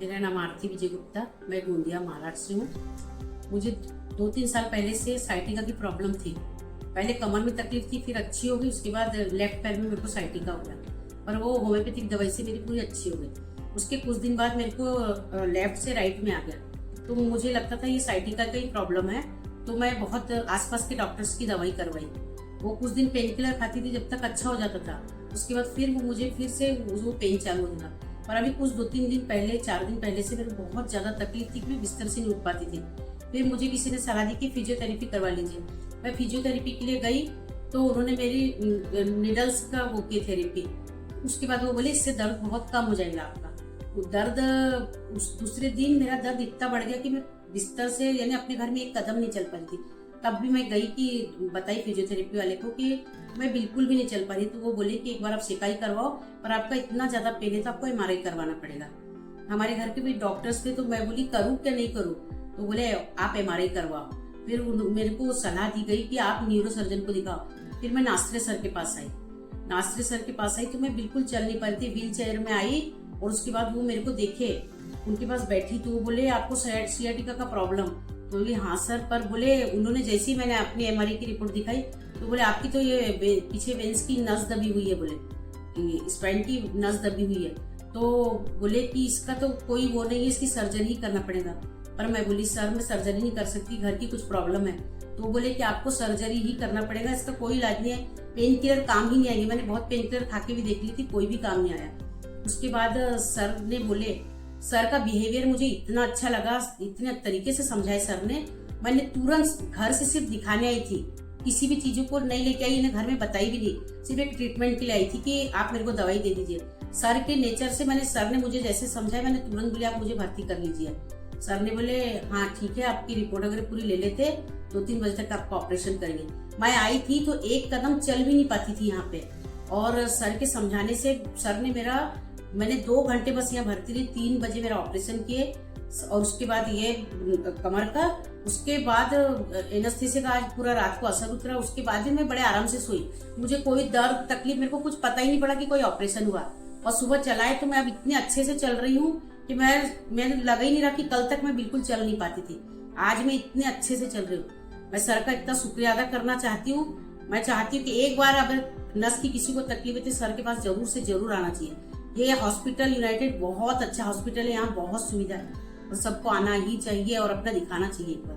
मेरा नाम आरती विजय गुप्ता, मैं गोंदिया महाराष्ट्र से हूँ। मुझे 2-3 साल पहले से साइटिका की प्रॉब्लम थी। पहले कमर में तकलीफ थी, फिर अच्छी हो गई। उसके बाद लेफ्ट पैर में मेरे को साइटिका हो गया, पर वो होम्योपैथिक दवाई से मेरी पूरी अच्छी हो गई। उसके कुछ दिन बाद मेरे को लेफ्ट से राइट में आ गया, तो मुझे लगता था ये साइटिका का ही प्रॉब्लम है। तो मैं बहुत आसपास के डॉक्टर्स की दवाई करवाई। वो कुछ दिन पेन किलर खाती थी जब तक अच्छा हो जाता था। उसके बाद फिर मुझे फिर से वो पेन चालू हो गया। और अभी कुछ 2-3 दिन पहले, 4 दिन पहले से मेरे बहुत ज्यादा तकलीफ थी कि मैं बिस्तर से नहीं उठ पाती थी। फिर मुझे किसी ने सलाह दी कि फिजियोथेरेपी करवा लीजिए। मैं फिजियोथेरेपी के लिए गई तो उन्होंने मेरी निडल्स का वो की थेरेपी। उसके बाद वो बोले इससे दर्द बहुत कम हो जाएगा आपका। वो दर्द उस दूसरे दिन मेरा दर्द इतना बढ़ गया कि मैं बिस्तर से यानी अपने घर में एक कदम नहीं चल पाती थी। तब भी मैं गई कि बताई फिजियोथेरेपी वाले को कि मैं बिल्कुल भी नहीं चल पा रही। तो वो बोले कि एक बार आप सिकाई करवाओ, पर आपका इतना ज्यादा पेन है तो आपको एमआरआई करवाना पड़ेगा। हमारे घर के भी डॉक्टर्स थे, तो मैं बोली करूँ क्या नहीं करूँ। तो बोले आप एमआरआई करवाओ। फिर मेरे को सलाह दी गई कि आप न्यूरो सर्जन को दिखाओ। फिर मैं नास्त्रे सर के पास आई। नास्त्रे सर के पास आई तो मैं बिल्कुल चल नहीं पा रही थी, व्हील चेयर में आई। और उसके बाद वो मेरे को देखे, उनके पास बैठी तो वो बोले आपको सियाटिका का प्रॉब्लम। तो बोले हाँ सर, पर बोले उन्होंने जैसे ही मैंने अपनी एमआरआई की रिपोर्ट दिखाई तो बोले आपकी तो ये पीछे वेंस की नस दबी हुई है, बोले स्पाइन की नस दबी हुई है। तो बोले कि इसका तो कोई वो नहीं है, इसकी सर्जरी ही करना पड़ेगा। पर मैं बोली सर मैं सर्जरी नहीं कर सकती, घर की कुछ प्रॉब्लम है। तो बोले कि आपको सर्जरी ही करना पड़ेगा, इसका कोई इलाज नहीं है, पेन किलर काम ही नहीं आएंगे। मैंने बहुत पेन किलर खा के भी देख ली थी, कोई भी काम नहीं आया। उसके बाद सर ने बोले, सर का बिहेवियर मुझे इतना अच्छा लगा, इतने तरीके से समझाए सर ने। मैंने तुरंत घर से सिर्फ दिखाने आई थी, किसी भी चीजों को नहीं लेके आई, इन्हें घर में बताई भी नहीं, सिर्फ एक ट्रीटमेंट के लिए आई थी कि आप मेरे को दवाई दे दीजिए। सर के नेचर से सर ने मुझे जैसे समझाया, मैंने तुरंत बोले आप मुझे भर्ती कर लीजिए। सर ने बोले हाँ ठीक है, आपकी रिपोर्ट अगर पूरी ले लेते 2-3 बजे तक आपका ऑपरेशन करेंगे। मैं आई थी तो एक कदम चल भी नहीं पाती थी यहाँ पे, और सर के समझाने से सर ने मैंने 2 घंटे बस यहाँ भर्ती रही। 3 बजे मेरा ऑपरेशन किए, और उसके बाद ये कमर का, उसके बाद एनेस्थीसिया का आज पूरा रात को असर उतरा। उसके बाद भी मैं बड़े आराम से सोई, मुझे कोई दर्द तकलीफ मेरे को कुछ पता ही नहीं पड़ा कि कोई ऑपरेशन हुआ। और सुबह चलाए तो मैं अब इतने अच्छे से चल रही हूँ कि मैंने लगा ही नहीं रहा कि कल तक मैं बिल्कुल चल नहीं पाती थी, आज मैं इतने अच्छे से चल रही हूँ। मैं सर का इतना शुक्रिया अदा करना चाहती हूँ। मैं चाहती हूँ कि एक बार अगर नस की किसी को तकलीफ है तो सर के पास जरूर से जरूर आना चाहिए। ये हॉस्पिटल यूनाइटेड बहुत अच्छा हॉस्पिटल है, यहाँ बहुत सुविधा है और सबको आना ही चाहिए और अपना दिखाना चाहिए एक बार।